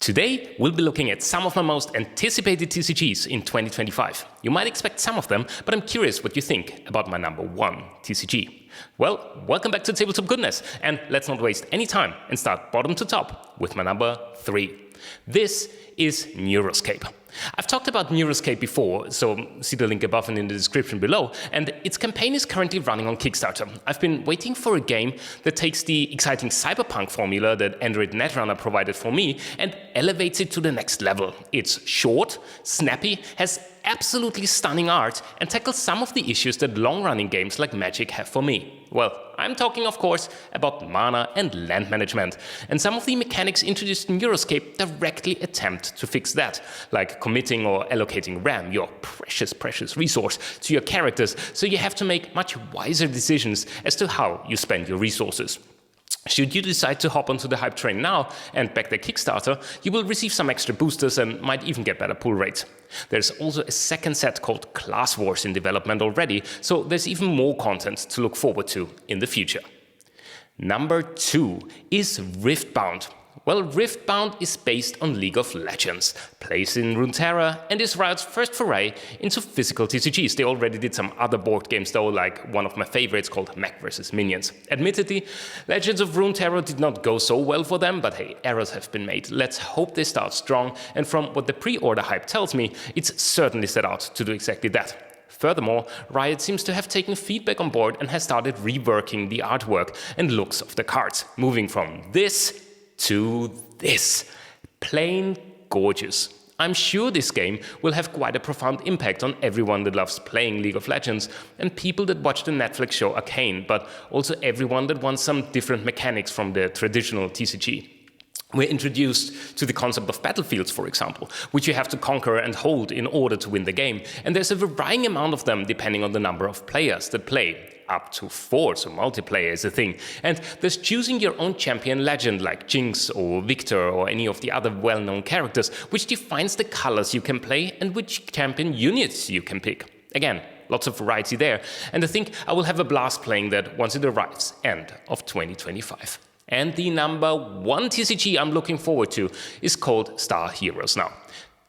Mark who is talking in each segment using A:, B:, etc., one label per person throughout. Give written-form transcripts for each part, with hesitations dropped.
A: Today, we'll be looking at some of my most anticipated TCGs in 2025. You might expect some of them, but I'm curious what you think about my number one TCG. Well, welcome back to Tabletop Goodness, and let's not waste any time and start bottom to top with my number 3. This is Neuroscape. I've talked about Neuroscape before, so see the link above and in the description below, and its campaign is currently running on Kickstarter. I've been waiting for a game that takes the exciting cyberpunk formula that Android Netrunner provided for me and elevates it to the next level. It's short, snappy, has absolutely stunning art, and tackles some of the issues that long-running games like Magic have for me. Well, I'm talking, of course, about mana and land management, and some of the mechanics introduced in Neuroscape directly attempt to fix that, like committing or allocating RAM, your precious resource, to your characters, so you have to make much wiser decisions as to how you spend your resources. Should you decide to hop onto the hype train now and back the Kickstarter, you will receive some extra boosters and might even get better pull rates. There's also a second set called Class Wars in development already, so there's even more content to look forward to in the future. Number 2 is Riftbound. Well, Riftbound is based on League of Legends, plays in Runeterra, and is Riot's first foray into physical TCGs. They already did some other board games though, like one of my favorites called Mech vs. Minions. Admittedly, Legends of Runeterra did not go so well for them, but hey, errors have been made. Let's hope they start strong, and from what the pre-order hype tells me, it's certainly set out to do exactly that. Furthermore, Riot seems to have taken feedback on board and has started reworking the artwork and looks of the cards, moving from this to this. Plain gorgeous. I'm sure this game will have quite a profound impact on everyone that loves playing League of Legends and people that watch the Netflix show Arcane, but also everyone that wants some different mechanics from the traditional TCG. We're introduced to the concept of battlefields, for example, which you have to conquer and hold in order to win the game, and there's a varying amount of them depending on the number of players that play. Up to 4, so multiplayer is a thing. And there's choosing your own champion legend like Jinx or Victor or any of the other well-known characters, which defines the colors you can play and which champion units you can pick. Again, lots of variety there, and I think I will have a blast playing that once it arrives, end of 2025. And the number 1 TCG I'm looking forward to is called Star Heroes now.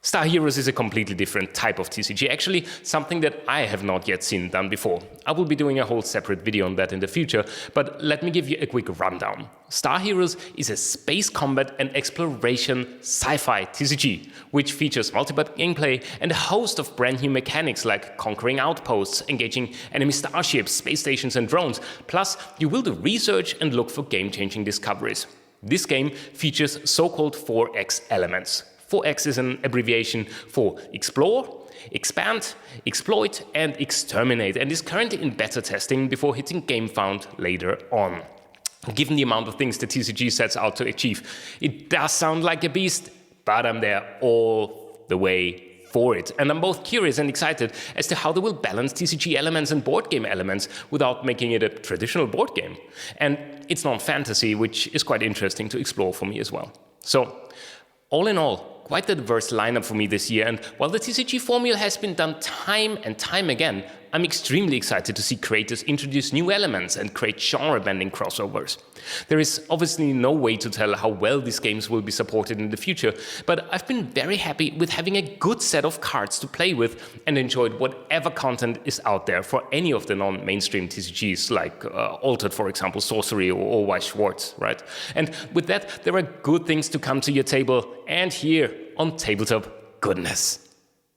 A: Star Heroes is a completely different type of TCG, actually something that I have not yet seen done before. I will be doing a whole separate video on that in the future, but let me give you a quick rundown. Star Heroes is a space combat and exploration sci-fi TCG, which features multiple gameplay and a host of brand new mechanics like conquering outposts, engaging enemy starships, space stations and drones, plus you will do research and look for game-changing discoveries. This game features so-called 4X elements. 4X is an abbreviation for explore, expand, exploit, and exterminate, and is currently in beta testing before hitting GameFound later on. Given the amount of things the TCG sets out to achieve, it does sound like a beast, but I'm there all the way for it. And I'm both curious and excited as to how they will balance TCG elements and board game elements without making it a traditional board game. And it's non-fantasy, which is quite interesting to explore for me as well. So, all in all, quite a diverse lineup for me this year, and while the TCG formula has been done time and time again, I'm extremely excited to see creators introduce new elements and create genre-bending crossovers. There is obviously no way to tell how well these games will be supported in the future, but I've been very happy with having a good set of cards to play with and enjoyed whatever content is out there for any of the non-mainstream TCGs like Altered, for example, Sorcery or Weiss Schwarz, right? And with that, there are good things to come to your table and here on Tabletop Goodness.